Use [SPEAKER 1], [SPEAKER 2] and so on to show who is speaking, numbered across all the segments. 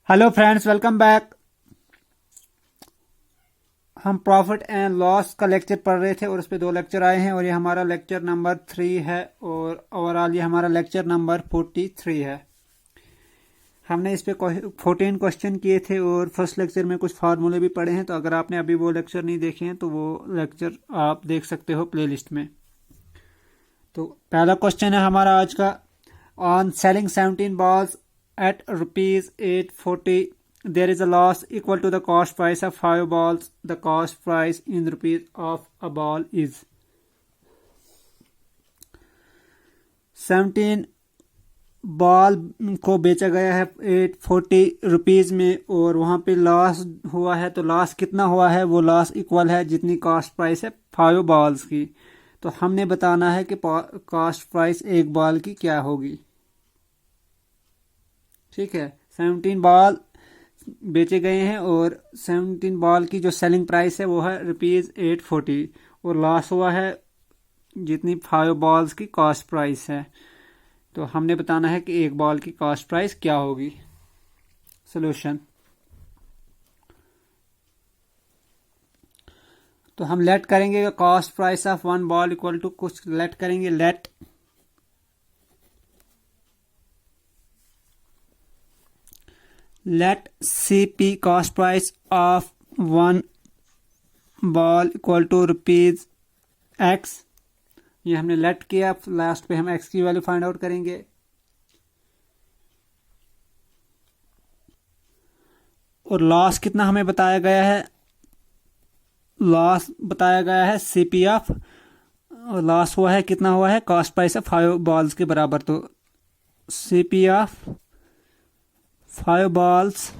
[SPEAKER 1] Hello friends, welcome back. हम profit and loss का lecture पढ़ रहे थे और उस पर 2 लेक्चर आए हैं और ये हमारा लेक्चर नंबर 3 है और ओवरऑल ये हमारा लेक्चर नंबर 43 है। हमने इस पे 14 क्वेश्चन किए थे और फर्स्ट लेक्चर में कुछ फार्मूले भी पढ़े हैं, तो अगर आपने अभी वो लेक्चर नहीं देखे हैं तो वो लेक्चर आप देख सकते हो प्लेलिस्ट में। तो पहला क्वेश्चन है हमारा आज का। On selling 17 balls at rupees 840, there is a loss equal to the cost price of 5 balls. The cost price in rupees of a ball is 17 ball को बेचा गया है 840 रुपीज़ में और वहाँ पे लॉस हुआ है। तो लॉस कितना हुआ है? वो लॉस इक्वल है जितनी कॉस्ट प्राइस है 5 बॉल्स की। तो हमने बताना है कि कॉस्ट प्राइस एक बॉल की क्या होगी। ठीक है, 17 बॉल बेचे गए हैं और 17 बॉल की जो सेलिंग प्राइस है वो है ₹840 और लॉस हुआ है जितनी 5 बॉल्स की कॉस्ट प्राइस है। तो हमने बताना है कि एक बॉल की कॉस्ट प्राइस क्या होगी। सोल्यूशन। तो हम लेट करेंगे cost price of 1 ball equal to कुछ लेट करेंगे। Let CP cost price of 1 ball equal to ₹X। ये हमने लेट किया, लास्ट पे हम X की वैल्यू फाइंड आउट करेंगे। और लॉस कितना हमें बताया गया है? लॉस बताया गया है CP ऑफ, लॉस हुआ है कितना हुआ है? कॉस्ट प्राइस ऑफ 5 बॉल्स के बराबर। तो CP ऑफ 5 बॉल्स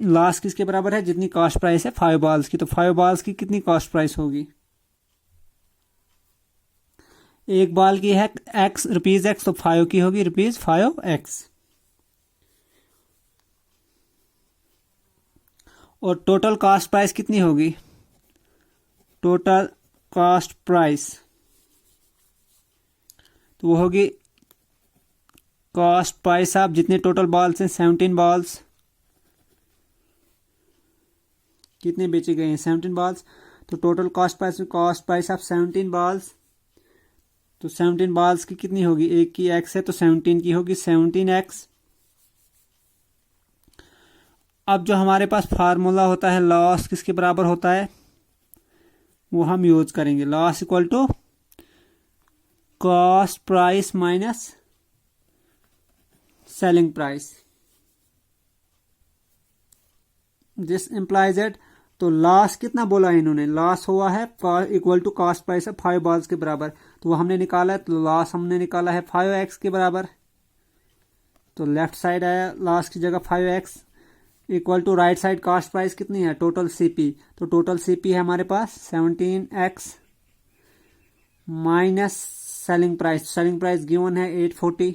[SPEAKER 1] लॉस किसके बराबर है? जितनी कॉस्ट प्राइस है 5 बॉल्स की। तो 5 बॉल्स की कितनी कॉस्ट प्राइस होगी? एक बॉल की है ₹X, तो 5 की होगी ₹5X। और टोटल कॉस्ट प्राइस कितनी होगी? टोटल कॉस्ट प्राइस तो वो होगी कॉस्ट प्राइस ऑफ जितने टोटल बॉल्स हैं 17 बॉल्स। कितने बेचे गए हैं? 17 बॉल्स। तो total cost price of 17 balls. तो 17 बॉल्स की कितनी होगी? एक की X है तो 17 की होगी 17X। अब जो हमारे पास फार्मूला होता है लॉस किसके बराबर होता है वो हम यूज करेंगे। Loss equal to cost price minus selling price. This implies it. तो लॉस कितना बोला इन्होंने? लॉस हुआ है इक्वल टू कॉस्ट प्राइस है 5 बॉल्स के बराबर। तो वो हमने निकाला है, तो लॉस हमने निकाला है 5X के बराबर। तो लेफ्ट साइड आया लॉस की जगह 5X equal to right side cost price कितनी है? Total CP। तो टोटल CP है हमारे पास 17X minus selling price. Selling price given है 840।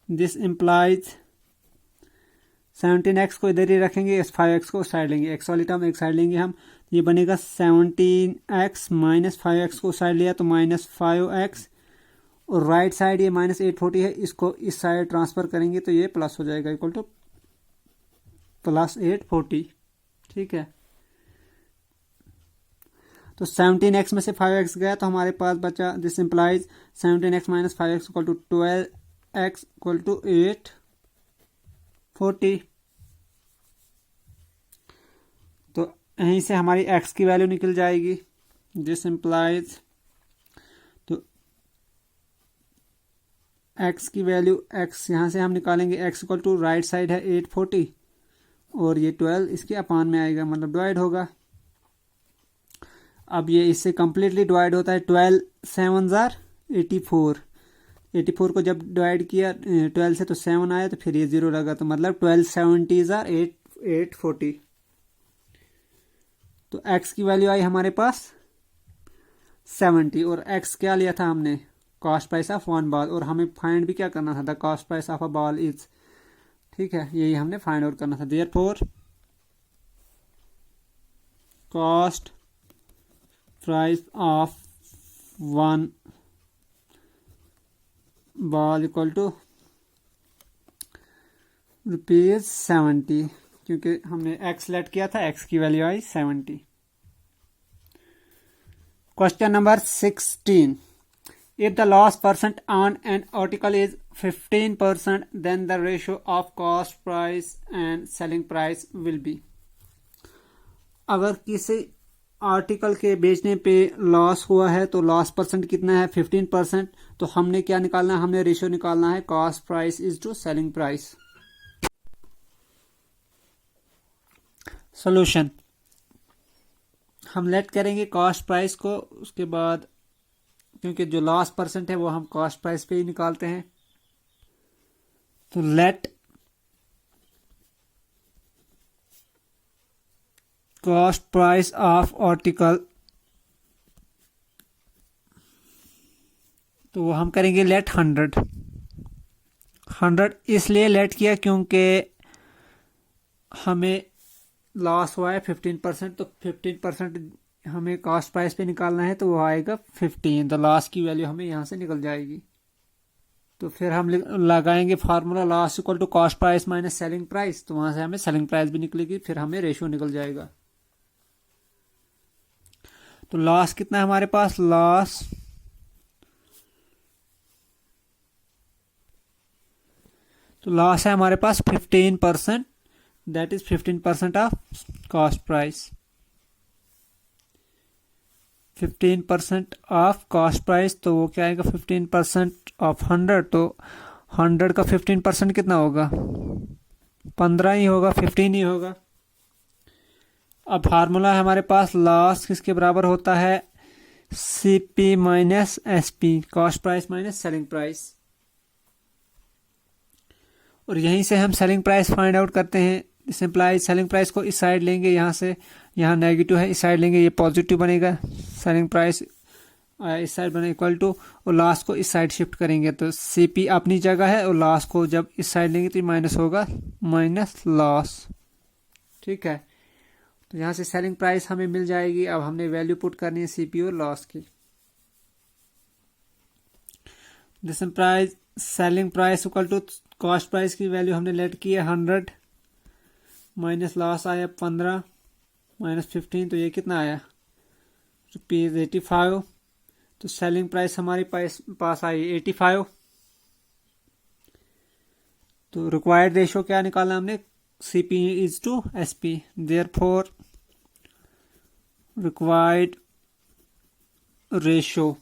[SPEAKER 1] दिस इम्प्लाइज 17X को इधर ही रखेंगे, इस 5X को साइड लेंगे, X वाली टर्म एक साइड लेंगे हम। ये बनेगा 17X माइनस 5X को साइड लिया तो -5X और राइट साइड ये -840 है, इसको इस साइड ट्रांसफर करेंगे तो ये प्लस हो जाएगा इक्वल टू +840। ठीक है, तो 17X में से 5X गया तो हमारे पास बचा, this implies 17X minus 5X equal to 12X equal to 840। तो यहीं से हमारी X की वैल्यू निकल जाएगी। दिस इम्प्लाइज तो X की वैल्यू X यहाँ से हम निकालेंगे, X equal to right side है 840 और ये 12 इसके अपान में आएगा, मतलब डिवाइड होगा। अब ये इससे कंप्लीटली डिवाइड होता है। 12 7 84। 84 को जब डिवाइड किया 12 से तो 7 आया तो फिर ये 0 लगा, तो मतलब 12 70 840। तो X की वैल्यू आई हमारे पास 70 और X क्या लिया था हमने? Cost price of 1 ball. और हमें फाइंड भी क्या करना था? The cost price of a ball is. ठीक है, यही हमने फाइंड आउट करना था। Therefore cost price of 1 ball equal to ₹70, क्योंकि हमने x सेलेक्ट किया था, x की वैल्यू आई 70। Question number 16, if the loss percent on an article is 15%, then the ratio of cost price and selling price will be। अगर किसी article के बेचने पे लॉस हुआ है तो लॉस परसेंट कितना है, 15%। तो हमने क्या निकालना है, हमने रेशियो निकालना है cost price is to selling price. Solution, हम लेट करेंगे कॉस्ट प्राइस को, उसके बाद क्योंकि जो लॉस परसेंट है वो हम कॉस्ट प्राइस पे ही निकालते हैं, तो let cost price of article, तो वो हम करेंगे लेट 100 इसलिए लेट किया क्योंकि हमें लॉस हुआ है 15%, तो 15% हमें कॉस्ट प्राइस पे निकालना है, तो वो आएगा 15। तो लॉस की वैल्यू हमें यहाँ से निकल जाएगी। तो फिर हम लगाएंगे formula loss equal to cost price minus selling price, तो वहां से हमें सेलिंग प्राइस भी निकलेगी, फिर हमें रेशियो निकल जाएगा। तो लॉस कितना है हमारे पास, लॉस है हमारे पास 15%, that is 15% of cost price. 15% of cost price, तो वो क्या आएगा, 15% ऑफ 100, तो 100 का 15% कितना होगा, 15 ही होगा, 15 ही होगा। अब फार्मूला है हमारे पास, लॉस किसके बराबर होता है, CP minus SP, cost price minus selling price. और यहीं से हम सेलिंग प्राइस फाइंड आउट करते हैं। सिंप्लाई सेलिंग प्राइस को इस साइड लेंगे, यहाँ से यहाँ नेगेटिव है, इस साइड लेंगे, ये पॉजिटिव बनेगा, सेलिंग प्राइस इस साइड बने इक्वल टू, और लास्ट को इस साइड शिफ्ट करेंगे, तो CP अपनी जगह है, और लास्ट को जब इस साइड लेंगे तो माइनस होगा, माइनस लॉस। ठीक है, तो यहाँ से सेलिंग प्राइस हमें मिल जाएगी। अब हमने वैल्यू पुट करनी है CP और लॉस की। This price selling price equal to cost price की वैल्यू हमने लेट की है 100, माइनस लॉस आया 15 माइनस 15, तो ये कितना आया, ₹85। तो सेलिंग प्राइस हमारे पास आई 85। तो रिक्वायर्ड रेशियो क्या निकालना हमने, CP is to SP, therefore required ratio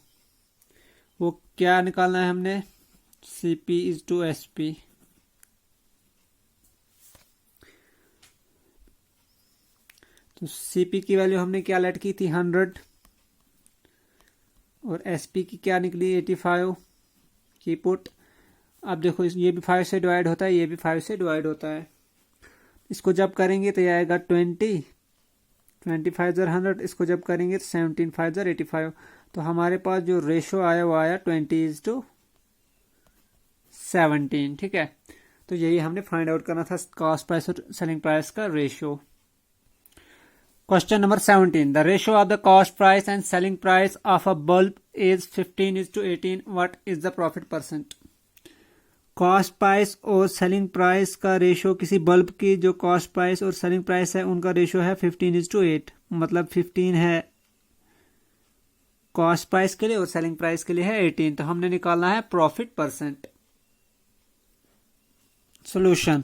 [SPEAKER 1] वो क्या निकालना है हमने, CP इज टू SP। तो CP की वैल्यू हमने क्या लेट की थी 100, और SP की क्या निकली 85 की पुट। अब देखो ये भी 5 से डिवाइड होता है, ये भी 5 से डिवाइड होता है। इसको जब करेंगे तो ये आएगा 20, 25 ज़र 100, इसको जब करेंगे तो 17 5 ज़र 85। तो हमारे पास जो रेशो आया वो आया 20:17। ठीक है, तो यही हमने फाइंड आउट करना था कॉस्ट प्राइस और सेलिंग प्राइस का ratio. Question number 17. The ratio of the cost price and selling price of a bulb is 15:18. What is the profit percent? Cost price और सेलिंग प्राइस का ratio, किसी bulb की जो cost price और selling price है उनका ratio है 15:8, मतलब 15 है कॉस्ट प्राइस के लिए और सेलिंग प्राइस के लिए है 18। तो हमने निकालना है प्रॉफिट परसेंट। सॉल्यूशन,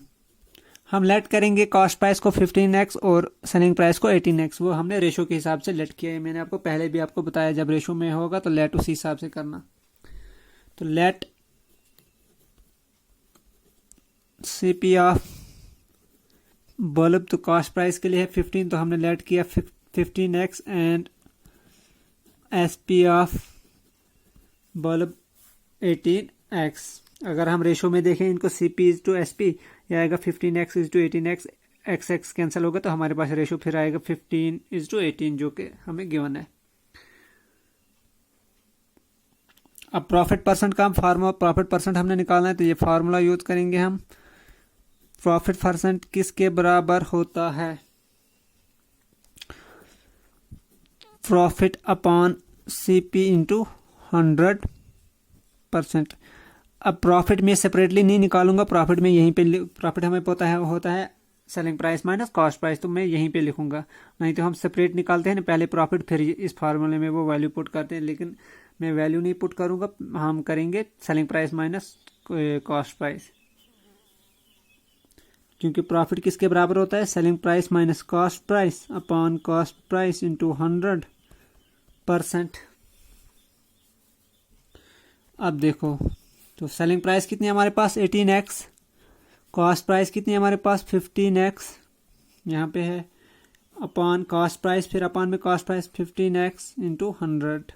[SPEAKER 1] हम लेट करेंगे कॉस्ट प्राइस को 15x और सेलिंग प्राइस को 18x, वो हमने रेशो के हिसाब से लेट किया है। मैंने आपको पहले भी आपको बताया जब रेशो में होगा तो लेट उसी हिसाब से करना। तो लेट CP ऑफ बल्ब, तो कॉस्ट प्राइस के लिए है 15, तो हमने लेट किया 15x, and SP of bulb 18x। अगर हम रेशो में देखें इनको, CP इज टू SP, यह आएगा 15x is to 18x, x cancel होगा तो हमारे पास रेशो फिर आएगा 15:18, जो कि हमें गिवन है। अब प्रॉफिट परसेंट का फार्मूला, प्रॉफिट परसेंट हमने निकालना है, तो ये फार्मूला यूज करेंगे हम। प्रॉफिट परसेंट किसके बराबर होता है, प्रॉफिट अपॉन CP इंटू 100%। अब प्रॉफिट में सेपरेटली नहीं निकालूंगा, प्रॉफिट में यहीं पे प्रॉफिट हमें होता है selling price minus cost price, तो मैं यहीं पे लिखूंगा। नहीं तो हम सेपरेट निकालते हैं ना, पहले प्रॉफिट फिर इस फार्मूले में वो वैल्यू पुट करते हैं, लेकिन मैं वैल्यू नहीं पुट करूंगा, हम करेंगे selling price minus cost price. क्योंकि प्रॉफिट किसके बराबर होता है, selling price minus cost price upon cost price into 100%। अब देखो, तो सेलिंग प्राइस कितनी है हमारे पास 18x, कॉस्ट प्राइस कितनी है हमारे पास 15x, यहाँ पे है अपॉन कॉस्ट प्राइस, फिर अपॉन में कॉस्ट प्राइस 15x इंटू 100।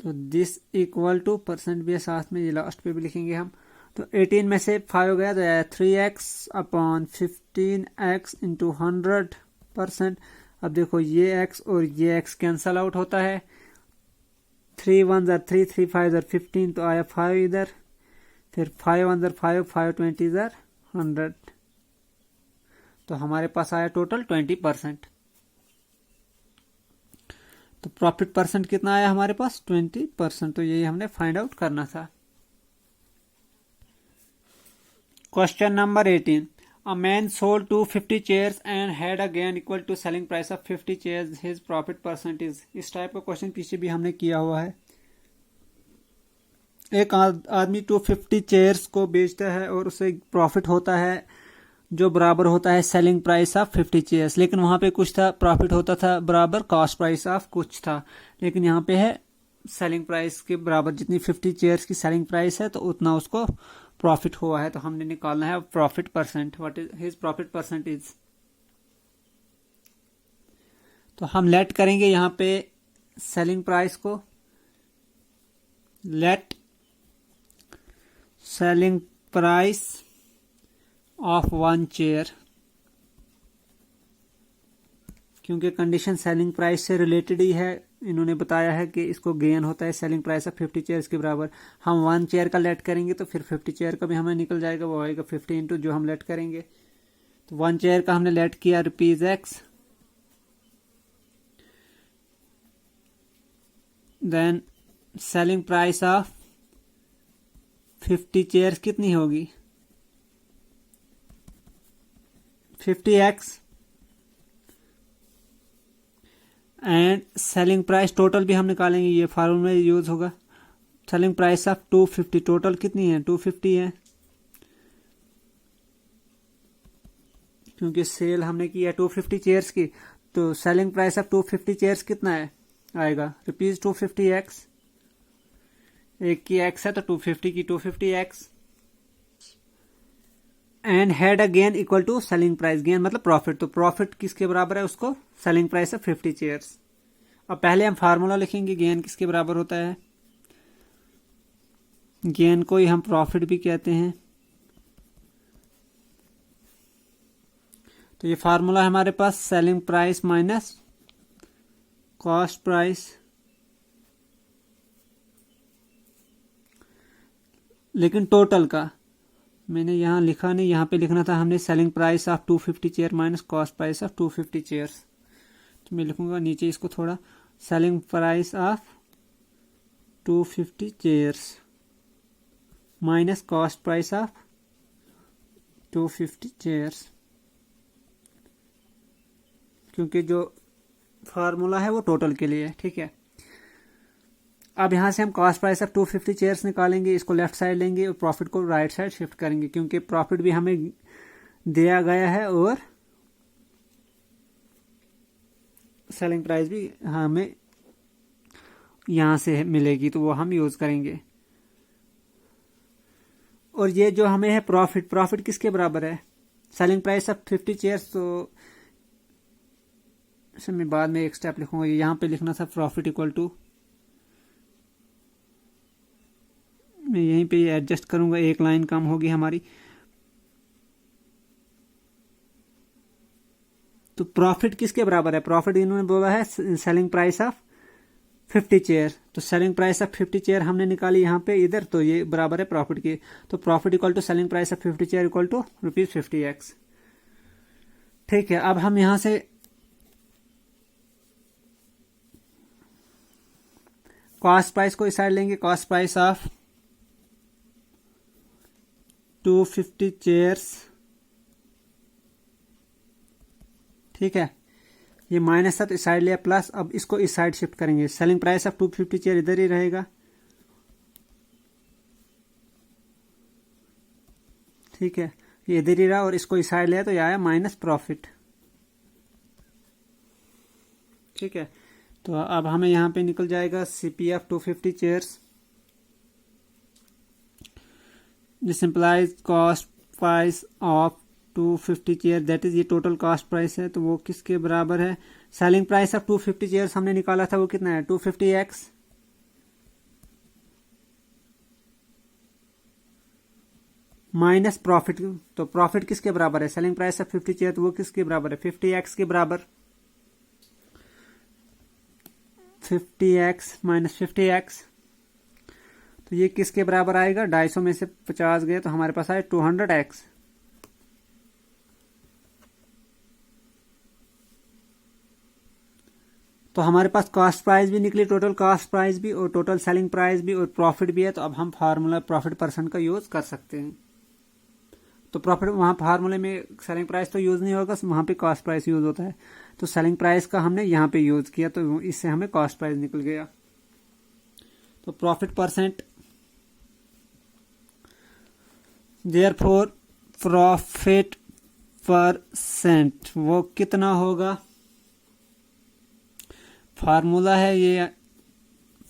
[SPEAKER 1] तो दिस इक्वल टू परसेंट भी है साथ में, ये लास्ट पे भी लिखेंगे हम। तो 18 में से 5 गया तो 3x अपॉन 15x इंटू 100%। अब देखो ये x और ये x कैंसल आउट होता है, 3 1 3 3 5 15, तो आया 5 इधर, फिर 5 1 5 5 20 100, तो हमारे पास आया टोटल 20%। तो प्रॉफिट परसेंट कितना आया हमारे पास 20%, तो यही हमने फाइंड आउट करना था। Question number 18, A man sold 250 chairs and had a gain equal to selling price of 50 chairs. His profit percent is। इस टाइप का क्वेश्चन पीछे भी हमने किया हुआ है। एक आदमी 250 चेयर्स को बेचता है और उसे प्रॉफिट होता है जो बराबर होता है सेलिंग प्राइस ऑफ 50 चेयर्स, लेकिन वहां पे कुछ था, प्रॉफिट होता था बराबर कॉस्ट प्राइस ऑफ कुछ था, लेकिन यहाँ पे है सेलिंग प्राइस के बराबर, जितनी 50 चेयर्स की सेलिंग प्राइस है तो उतना उसको प्रॉफिट हुआ है। तो हमने निकालना है profit percent, what is his profit percentage. तो हम लेट करेंगे यहाँ पे सेलिंग प्राइस को, let selling price of 1 chair, क्योंकि कंडीशन सेलिंग प्राइस से रिलेटेड ही है। इन्होंने बताया है कि इसको गेन होता है सेलिंग प्राइस ऑफ 50 चेयर्स के बराबर। हम 1 चेयर का लेट करेंगे तो फिर 50 चेयर का भी हमें निकल जाएगा, वो आएगा 50 इंटू जो हम लेट करेंगे। तो 1 चेयर का हमने लेट किया ₹X, then selling price of 50 chairs कितनी होगी 50x, and selling price total भी हम निकालेंगे, ये फार्मूला में यूज होगा। सेलिंग प्राइस ऑफ 250, टोटल कितनी है 250 है, क्योंकि सेल हमने की है 250 चेयर्स की, तो सेलिंग प्राइस ऑफ 250 चेयर्स कितना है आएगा ₹250x, एक की x है तो 250 की 250x, and had a gain equal to selling price, gain मतलब प्रॉफिट, तो प्रॉफिट किसके बराबर है उसको सेलिंग प्राइस ऑफ 50 चेयर्स। अब पहले हम फार्मूला लिखेंगे गेन किसके बराबर होता है, गेन को ही हम प्रॉफिट भी कहते हैं। तो ये फार्मूला है हमारे पास selling price minus cost price, लेकिन टोटल का मैंने यहाँ लिखा नहीं, यहाँ पे लिखना था हमने selling price of 250 chair minus cost price of 250 chairs. तो मैं लिखूंगा नीचे इसको थोड़ा, selling price of 250 chairs minus cost price of 250 chairs, क्योंकि जो फार्मूला है वो टोटल के लिए है, ठीक है। अब यहां से हम कॉस्ट प्राइस ऑफ 250 चेयर्स निकालेंगे, इसको लेफ्ट साइड लेंगे और प्रॉफिट को राइट साइड शिफ्ट करेंगे, क्योंकि प्रॉफिट भी हमें दिया गया है और सेलिंग प्राइस भी हमें यहां से मिलेगी, तो वो हम यूज करेंगे। और ये जो हमें है प्रॉफिट, प्रॉफिट किसके बराबर है सेलिंग प्राइस ऑफ 50 चेयर्स, तो इसे मैं बाद में एक स्टेप लिखूंगा, यहां पे लिखना था प्रॉफिट इक्वल टू, मैं यहीं पे एडजस्ट करूंगा, एक लाइन कम होगी हमारी। तो प्रॉफिट किसके बराबर है, प्रॉफिट इन्होंने बोला है सेलिंग प्राइस ऑफ 50 चेयर, तो सेलिंग प्राइस ऑफ 50 चेयर हमने निकाली यहाँ पे इधर, तो ये बराबर है प्रॉफिट के, तो profit equal to selling price of 50 chair equal to ₹50x। ठीक है, अब हम यहां से कॉस्ट प्राइस को इस साइड लेंगे, कॉस्ट प्राइस ऑफ 250 चेयर्स, ठीक है, ये माइनस था तो इस साइड लिया प्लस, अब इसको इस साइड शिफ्ट करेंगे, सेलिंग प्राइस ऑफ 250 चेयर इधर ही रहेगा, ठीक है, ये इधर ही रहा और इसको इस साइड लिया तो ये आया माइनस प्रॉफिट, ठीक है। तो अब हमें यहाँ पे निकल जाएगा CP of 250 chairs, this implies cost price of 250 chair, that is ये टोटल कॉस्ट प्राइस है, तो वो किसके बराबर है, सेलिंग प्राइस ऑफ 250 चेयर्स हमने निकाला था वो कितना है 250x माइनस प्रॉफिट, तो प्रॉफिट किसके बराबर है, सेलिंग प्राइस ऑफ 50 चेयर, तो वो किसके बराबर है 50x के बराबर, 50x माइनस 50x, तो ये किसके बराबर आएगा, 250 में से 50 गए तो हमारे पास आए 200x, तो हमारे पास कॉस्ट प्राइस भी निकली, टोटल कॉस्ट प्राइस भी और टोटल सेलिंग प्राइस भी और प्रॉफिट भी है, तो अब हम फार्मूला प्रॉफिट परसेंट का यूज कर सकते हैं। तो प्रॉफिट वहां फार्मूले में सेलिंग प्राइस तो यूज नहीं होगा, वहां पे कॉस्ट प्राइस यूज होता है, तो सेलिंग प्राइस का हमने यहाँ पे यूज किया तो इससे हमें कॉस्ट प्राइस निकल गया। तो profit percent, therefore profit percent वो कितना होगा, फार्मूला है ये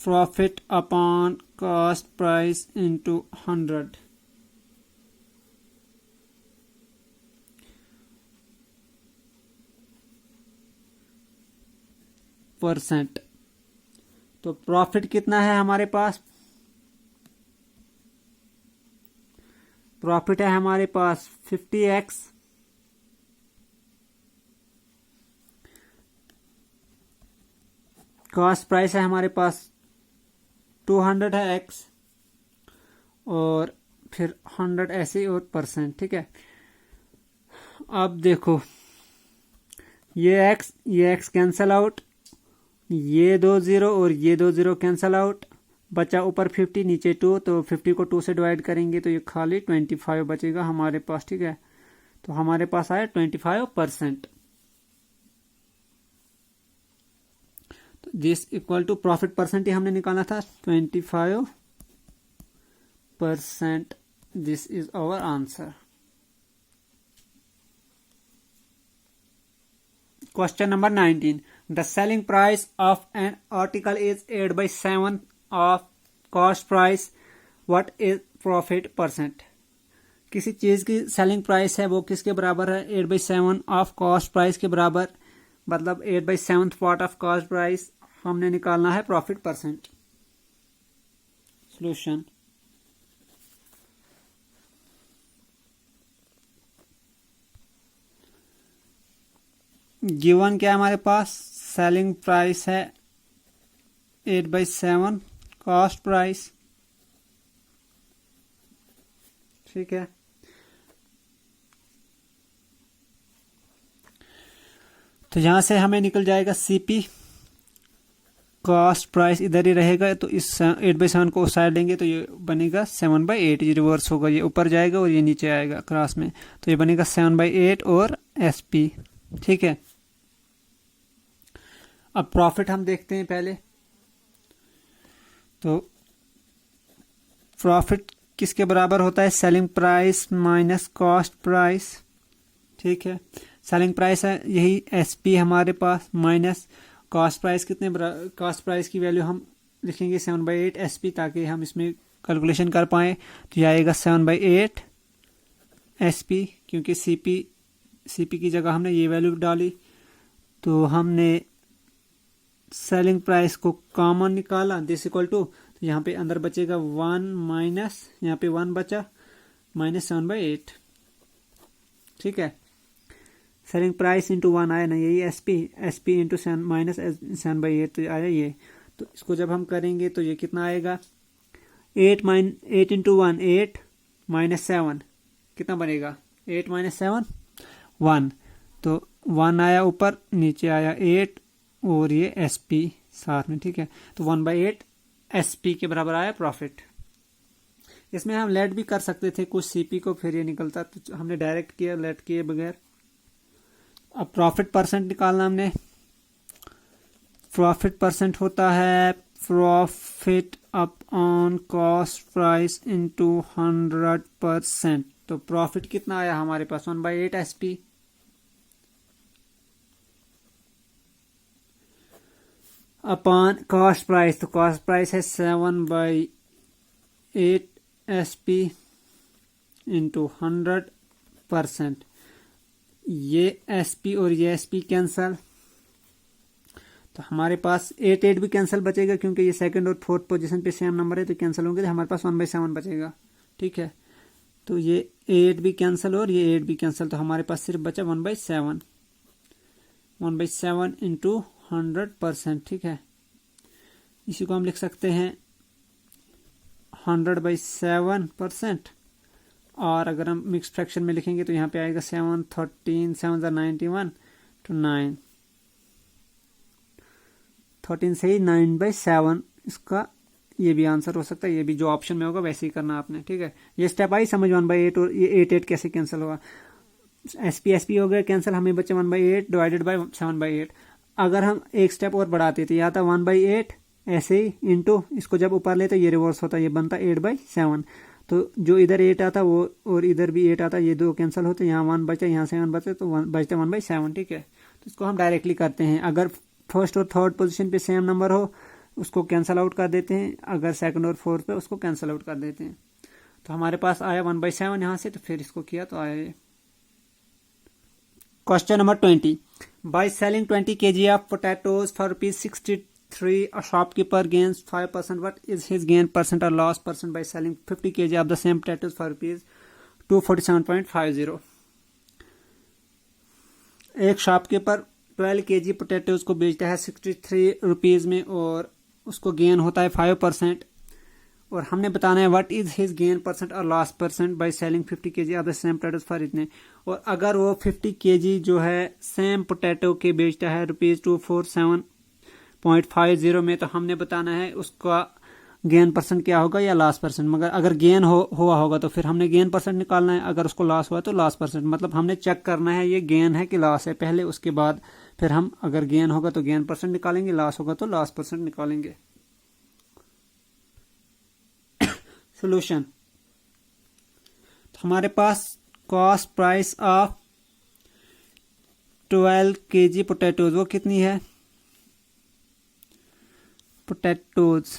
[SPEAKER 1] profit upon cost price into 100, %। तो प्रॉफिट कितना है हमारे पास, प्रॉफिट है हमारे पास 50x कॉस्ट प्राइस है हमारे पास 200 है x और फिर 100 ऐसे और %, ठीक है। अब देखो ये x कैंसल आउट, ये 2 0 और ये 2 0 कैंसल आउट, बचा ऊपर 50 नीचे 2, तो 50 को 2 से डिवाइड करेंगे तो ये खाली 25 बचेगा हमारे पास, ठीक है। तो हमारे पास आया 25%, तो this equal to profit percent ही हमने निकाला था 25%, this is our answer. Question number 19. The selling price of an article is 8/7 of cost price. What is profit percent? किसी चीज की सेलिंग प्राइस है वो किसके बराबर है 8/7 ऑफ कॉस्ट प्राइस के बराबर, मतलब 8/7 पार्ट ऑफ कॉस्ट प्राइस हमने निकालना है प्रॉफिट परसेंट। सॉल्यूशन, गिवन क्या हमारे पास, सेलिंग प्राइस है 8/7 कॉस्ट प्राइस, ठीक है। तो यहां से हमें निकल जाएगा सीपी, कॉस्ट प्राइस इधर ही रहेगा, तो इस 8/7 को साइड लेंगे तो ये बनेगा 7/8, ये रिवर्स होगा, ये ऊपर जाएगा और ये नीचे आएगा क्रॉस में, तो ये बनेगा 7/8 और एसपी, ठीक है। अब प्रॉफिट हम देखते हैं पहले, तो प्रॉफिट किसके बराबर होता है, selling price minus cost price, ठीक है। सेलिंग प्राइस है यही एसपी हमारे पास, माइनस कॉस्ट प्राइस, कितने कॉस्ट प्राइस की वैल्यू हम लिखेंगे 7/8 एसपी, ताकि हम इसमें कैलकुलेशन कर पाए, तो यह आएगा 7/8 एसपी, क्योंकि सीपी की जगह हमने ये वैल्यू डाली, तो हमने सेलिंग प्राइस को कॉमन निकाला, दिस इक्वल टू, तो यहाँ पे अंदर बचेगा 1 माइनस, यहाँ पे 1 बचा माइनस 7/8, ठीक है। सेलिंग प्राइस इंटू 1 आया ना, यही एसपी इंटू माइनस 7/8, तो आया ये, तो इसको जब हम करेंगे तो ये कितना आएगा 8 इंटू 1 8 माइनस 7 कितना बनेगा 8 माइनस 7 1, तो 1 आया ऊपर, नीचे आया 8 और ये एसपी साथ में, ठीक है। तो 1/8 SP के बराबर आया प्रॉफिट। इसमें हम लेट भी कर सकते थे कुछ CP को, फिर ये निकलता, तो हमने डायरेक्ट किया लेट किए बगैर। अब प्रॉफिट परसेंट निकालना हमने। प्रॉफिट परसेंट होता है profit upon cost price into 100%। तो प्रॉफिट कितना आया हमारे पास 1/8 SP। अपॉन कॉस्ट प्राइस, तो कॉस्ट प्राइस है 7/8 SP इंटू 100%। ये SP और ये SP कैंसल, तो हमारे पास 8 भी कैंसिल बचेगा, क्योंकि ये सेकंड और फोर्थ पोजीशन पे सेम नंबर है, तो कैंसिल होंगे, तो हमारे पास 1/7 बचेगा। ठीक है, तो ये 8 भी कैंसिल और ये 8 भी कैंसिल, तो हमारे पास सिर्फ बचा 1/7। 1/7 इंटू 100%। ठीक है, इसी को हम लिख सकते हैं 100/7%। और अगर हम मिक्स फ्रैक्शन में लिखेंगे तो यहाँ पे आएगा 7 13 7 91 तो 9 13 से ही 9/7 इसका ये भी आंसर हो सकता है। ये भी जो ऑप्शन में होगा वैसे ही करना आपने। ठीक है, ये स्टेप आई समझ 1/8 और ये 8 कैसे कैंसिल होगा। SP हो गया कैंसिल, हमें बचे 1/8 डिवाइडेड बाई 7/8। अगर हम एक स्टेप और बढ़ाते थे, यहाँ था 1/8 ऐसे ही इंटू इसको जब ऊपर लेते ये रिवर्स होता, ये बनता 8/7। तो जो इधर 8 आता वो और इधर भी 8 आता, ये दो कैंसिल होते, यहाँ 1 बचा यहाँ 7 बचे, तो बचते 1/7। ठीक है, तो इसको हम डायरेक्टली करते हैं। अगर फर्स्ट और थर्ड पोजीशन पे सेम नंबर हो उसको कैंसिल आउट कर देते हैं, अगर सेकंड और फोर्थ पे उसको कैंसिल आउट कर देते हैं। तो हमारे पास आया 1/7 यहाँ से, तो फिर इसको किया तो आया ये। Question number 20, by selling 20 kg of potatoes for ₹63, a shopkeeper gains 5%. What is his gain percent or loss percent by selling 50 kg of the same potatoes for ₹247.50? एक शॉपकीपर 12 kg पोटैटोज को बेचता है 63 रुपीज में और उसको gain होता है 5%। और हमने बताना है what is his gain percent और loss percent by selling 50 kg of the same potatoes for इतने। और अगर वो 50 kg जो है सेम पोटैटो के बेचता है ₹247.50 में, तो हमने बताना है उसका गेन परसेंट क्या होगा या लॉस परसेंट। मगर अगर गेन हुआ होगा तो फिर हमने गेन परसेंट निकालना है, अगर उसको लॉस हुआ तो लॉस परसेंट। मतलब हमने चेक करना है ये गेन है कि लॉस है पहले, उसके बाद फिर हम अगर गेन होगा तो गेन परसेंट निकालेंगे, लॉस होगा तो लॉस परसेंट निकालेंगे। सोल्यूशन, तो हमारे पास cost price of 12 kg potatoes वो कितनी है, पोटैटोज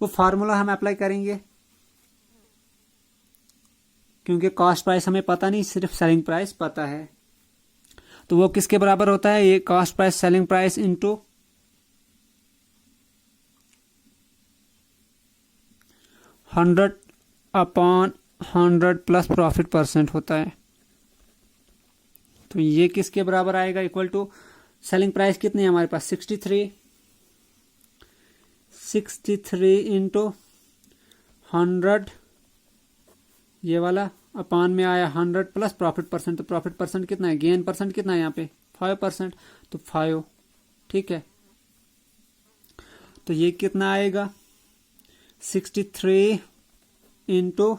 [SPEAKER 1] वो फार्मूला हम अप्लाई करेंगे क्योंकि कॉस्ट प्राइस हमें पता नहीं, सिर्फ सेलिंग प्राइस पता है। तो वो किसके बराबर होता है, ये cost price selling price into 100/100 plus profit percent होता है। तो ये किसके बराबर आएगा, इक्वल टू सेलिंग प्राइस कितनी है हमारे पास 63 इंटू 100, ये वाला अपान में आया 100 प्लस प्रॉफिट परसेंट। तो प्रॉफिट परसेंट कितना है, गेन परसेंट कितना है यहाँ पे 5%, तो 5। ठीक है, तो ये कितना आएगा 63 इंटू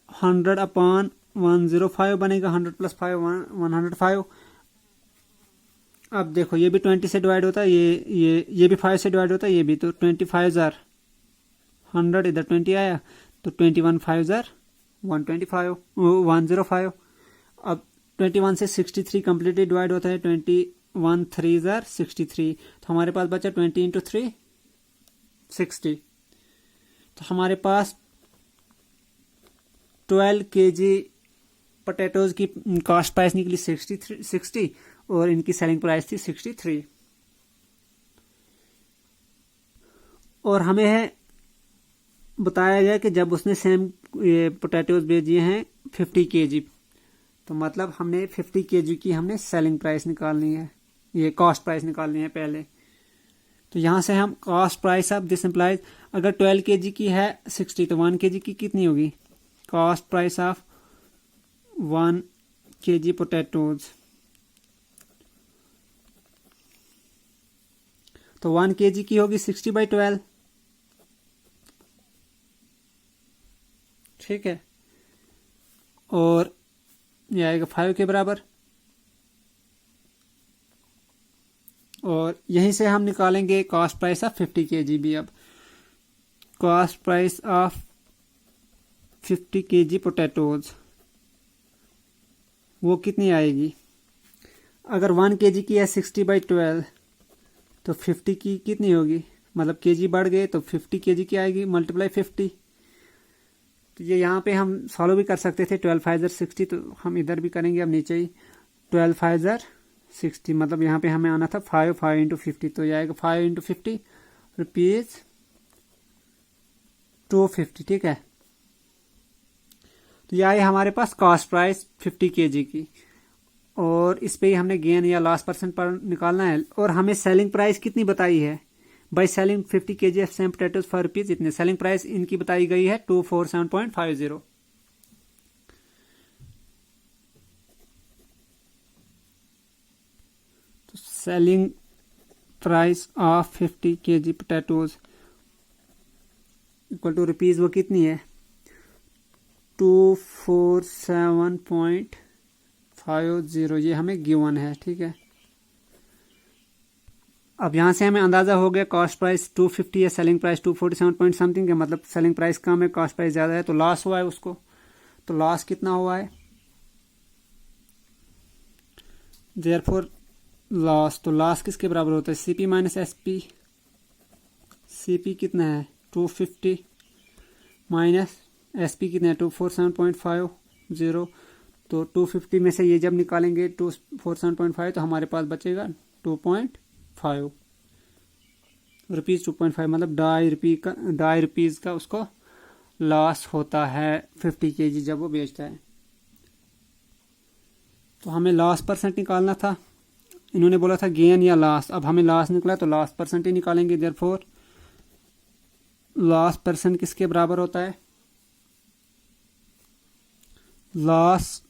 [SPEAKER 1] 100/105 बनेगा, 100 प्लस 5 105। अब देखो ये भी 20 से डिवाइड होता है, ये भी 5 से डिवाइड होता है, ये भी, तो 25,000 100 इधर 20 आया, तो 21 5 125 105। अब 21 से 63 कंप्लीटली डिवाइड होता है, 21 3 63, तो हमारे पास बचा 20 इंटू 3 60। तो हमारे पास 12 kg पोटैटोज की कॉस्ट प्राइस निकली 60 और इनकी सेलिंग प्राइस थी 63। और हमें है बताया गया कि जब उसने सेम ये पोटैटोज भेजिए हैं 50 kg, तो मतलब हमने 50 kg की हमने सेलिंग प्राइस निकालनी है, ये कॉस्ट प्राइस निकालनी है पहले। तो यहां से हम cost price of this implies, अगर 12 kg की है 60 तो 1 kg की कितनी होगी, cost price of 1 kg potatoes. तो 1 kg की होगी 60/12, ठीक है, और ये आएगा 5 के बराबर। और यहीं से हम निकालेंगे कॉस्ट प्राइस ऑफ 50 kg भी। अब cost price of 50 kg potatoes वो कितनी आएगी? अगर 1 kg की है 60/12 तो 50 की कितनी होगी? मतलब केजी बढ़ गए तो 50 kg की आएगी मल्टीप्लाई 50। तो ये यहाँ पे हम सॉल्व भी कर सकते थे, 12 5 60, तो हम इधर भी करेंगे अब नीचे ही। 12 5 60 मतलब यहाँ पे हमें आना था 5 5 × 50, तो ये आएगा 5 × 50 रुपीज़ 250, ठीक है। तो ये आई हमारे पास कॉस्ट प्राइस 50 kg की, और इस पे ही हमने गेन या लॉस परसेंट पर निकालना है। और हमें सेलिंग प्राइस कितनी बताई है? By selling 50 kg of same potatoes for rupees इतने। सेलिंग प्राइस इनकी बताई गई है 247.50। तो selling price of 50 kg potatoes equal to rupees वो कितनी है? 247.50, ये हमें गिवन है, ठीक है। अब यहाँ से हमें अंदाजा हो गया कॉस्ट प्राइस 250 है, सेलिंग प्राइस 247 पॉइंट समथिंग है, मतलब सेलिंग प्राइस कम है, कॉस्ट प्राइस ज़्यादा है, तो लॉस हुआ है उसको। तो लॉस कितना हुआ है? देयरफॉर लॉस, तो लॉस किसके बराबर होता है? CP minus SP. सीपी कितना है? 250 माइनस एसपी कितना है? 247.50। तो 250 में से ये जब निकालेंगे 247.5 तो हमारे पास बचेगा 2.5 रुपीज़। 2.5 मतलब ₹2.5 का उसको लॉस होता है 50 kg जब वो बेचता है। तो हमें लॉस परसेंट निकालना था, इन्होंने बोला था गेन या लॉस। अब हमें लॉस निकला तो लॉस परसेंट ही निकालेंगे। देयरफॉर लॉस परसेंट किसके बराबर होता है? Loss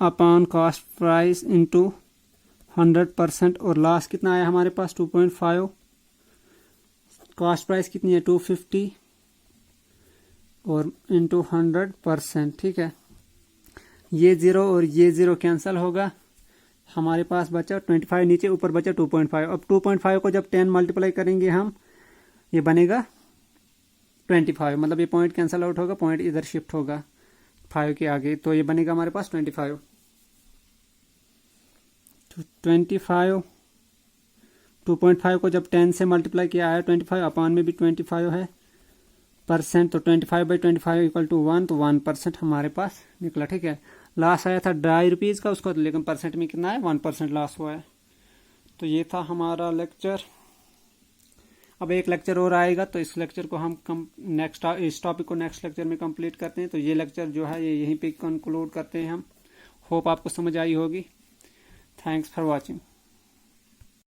[SPEAKER 1] upon cost price into 100%। और लॉस कितना आया हमारे पास? 2.5। कॉस्ट प्राइस कितनी है? 250 और इंटू 100%, ठीक है। ये 0 और ये 0 कैंसिल होगा, हमारे पास बचा 25 नीचे, ऊपर बचा 2.5। अब 2.5 को जब 10 मल्टीप्लाई करेंगे हम, ये बनेगा 25, मतलब ये पॉइंट कैंसिल आउट होगा, पॉइंट इधर शिफ्ट होगा 5 के आगे, तो ये बनेगा हमारे पास 25। तो 25 2.5 को जब 10 से मल्टीप्लाई किया है 25, अपान में भी 25 है परसेंट, तो 25/25 इक्वल टू 1, तो 1% हमारे पास निकला, ठीक है। लॉस आया था ₹2.5 का उसको, लेकिन परसेंट में कितना है? 1% लॉस हुआ है। तो ये था हमारा लेक्चर। अब एक लेक्चर और आएगा, तो इस लेक्चर को हम इस टॉपिक को नेक्स्ट लेक्चर में कंप्लीट करते हैं। तो ये लेक्चर जो है ये यहीं पे कंक्लूड करते हैं हम। होप आपको समझ आई होगी। Thanks for watching.